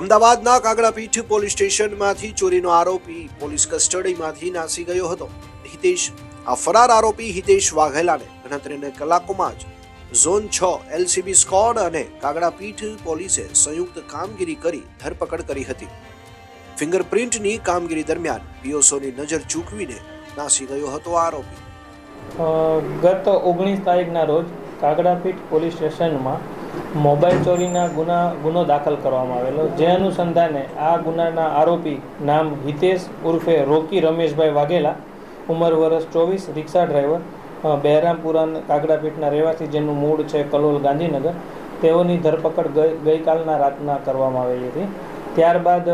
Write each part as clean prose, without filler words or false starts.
અમદાવાદના કાગડાપીઠ પોલીસ સ્ટેશનમાંથી ચોરીનો આરોપી પોલીસ કસ્ટડીમાંથી નાસી ગયો હતો. હિતેશ આ ફરાર આરોપી હિતેશ વાઘેલાને ગણતરીના કલાકોમાં જ ઝોન 6 એલસીબી સ્ક્વોડ અને કાગડાપીઠ પોલીસે સંયુક્ત કામગીરી કરી ધરપકડ કરી હતી. ફિંગરપ્રિન્ટની કામગીરી દરમિયાન પીઓસોની નજર ચૂકવીને નાસી ગયો હતો આરોપી. ગત 19 તારીખના રોજ કાગડાપીઠ પોલીસ સ્ટેશનમાં મોબાઈલ ચોરીના ગુનો દાખલ કરવામાં આવેલો, જે અનુસંધાને આ ગુનાના આરોપી નામ હિતેશ ઉર્ફે રોકી રમેશભાઈ વાઘેલા, ઉંમર વર્ષ 24, રિક્ષા ડ્રાઈવર, બહેરામપુરા કાગડાપીઠના રહેવાસી, જેનું મૂળ છે કલોલ, ગાંધીનગર, તેઓની ધરપકડ ગઈકાલના રાતના કરવામાં આવેલી હતી. ત્યારબાદ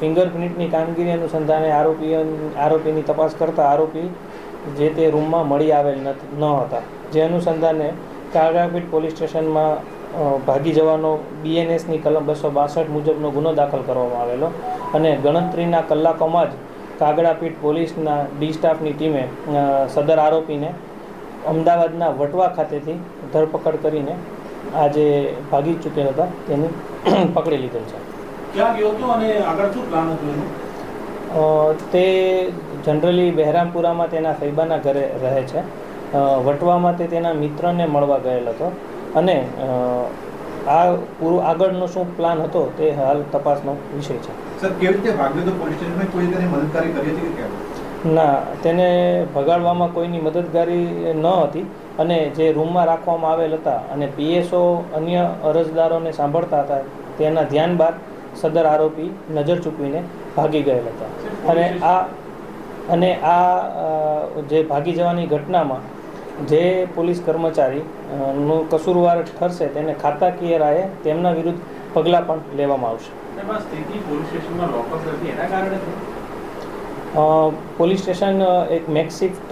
ફિંગરપ્રિન્ટની કામગીરી અનુસંધાને આરોપીની તપાસ કરતા આરોપી જે તે રૂમમાં મળી આવેલ ન હતા, જે અનુસંધાને કાગડાપીઠ પોલીસ સ્ટેશનમાં ભાગી જવાનો બીએનએસની કલમ 262 મુજબનો ગુનો દાખલ કરવામાં આવેલો અને ગણતરીના કલાકોમાં જ કાગડાપીઠ પોલીસના ડી સ્ટાફની ટીમે સદર આરોપીને અમદાવાદના વટવા ખાતેથી ધરપકડ કરીને આજે ભાગી ચૂકેલા હતા તેની પકડી લીધેલ છે. ક્યાં ગયો હતો અને આગળ શું પ્લાન હતો એનો? તે જનરલી બહેરામપુરામાં તેના ફૈબાના ઘરે રહે છે. વટવામાં તે તેના મિત્રને મળવા ગયેલ હતો અને આ પૂરું આગળનો શું પ્લાન હતો તે હાલ તપાસનો વિષય છે. સર, કેવી રીતે ભાગ્યો તો પોલીસ સ્ટેશનમાં કોઈ તેને મદદગારી કરી હતી કે કેમ? ના, તેને ભગાડવામાં કોઈની મદદગારી ન હતી અને જે રૂમમાં રાખવામાં આવેલ હતા અને પીએસઓ અન્ય અરજદારોને સાંભળતા હતા, તેના ધ્યાન બાદ સદર આરોપી નજર ચૂકવીને ભાગી ગયેલ હતા. અને આ જે ભાગી જવાની ઘટનામાં જે પોલીસ કર્મચારી નો કસૂરવાર ઠરશે તેને ખાતાકીય રાયે તેમના વિરુદ્ધ પગલાં પણ લેવામાં આવશે. પોલીસ સ્ટેશન એક મેકશિફ્ટ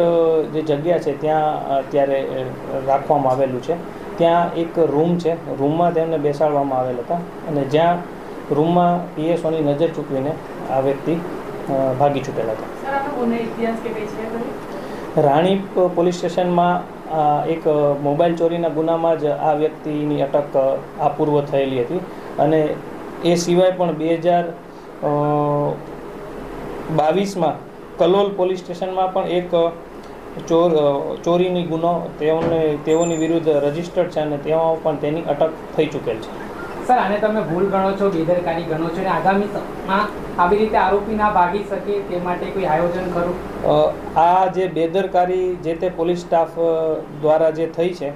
જે જગ્યા છે ત્યાં અત્યારે રાખવામાં આવેલું છે. ત્યાં એક રૂમ છે, રૂમમાં તેમને બેસાડવામાં આવેલ હતા અને જ્યાં રૂમમાં પીએસઓની નજર ચૂકવીને આ વ્યક્તિ ભાગી છૂટેલા હતા. રાણીપ પોલીસ સ્ટેશનમાં એક મોબાઈલ ચોરીના ગુનામાં જ આ વ્યક્તિની અટક આ પૂર્વ થયેલી હતી અને એ સિવાય પણ 2022માં કલોલ પોલીસ સ્ટેશનમાં પણ એક ચોરીની ગુનો તેઓની વિરુદ્ધ રજીસ્ટર્ડ છે અને તેમાં પણ તેની અટક થઈ ચૂકેલ છે. સર, આને તમે ભૂલ ગણો છો, બેદરકારી ગણો છો અને આગામી સમયમાં આવી રીતે આરોપી ના ભાગી શકે તે માટે કોઈ આયોજન ખરું? આ જે બેદરકારી જે તે પોલીસ સ્ટાફ દ્વારા જે થઈ છે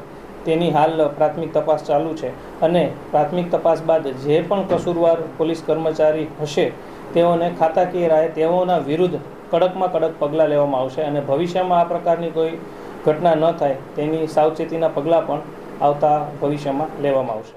તેની હાલ પ્રાથમિક તપાસ ચાલુ છે અને પ્રાથમિક તપાસ બાદ જે પણ કસૂરવાર પોલીસ કર્મચારી હશે તેઓને ખાતાકીય રાહે તેઓના વિરુદ્ધ કડકમાં કડક પગલાં લેવામાં આવશે અને ભવિષ્યમાં આ પ્રકારની કોઈ ઘટના ન થાય તેની સાવચેતીના પગલાં પણ આવતા ભવિષ્યમાં લેવામાં આવશે.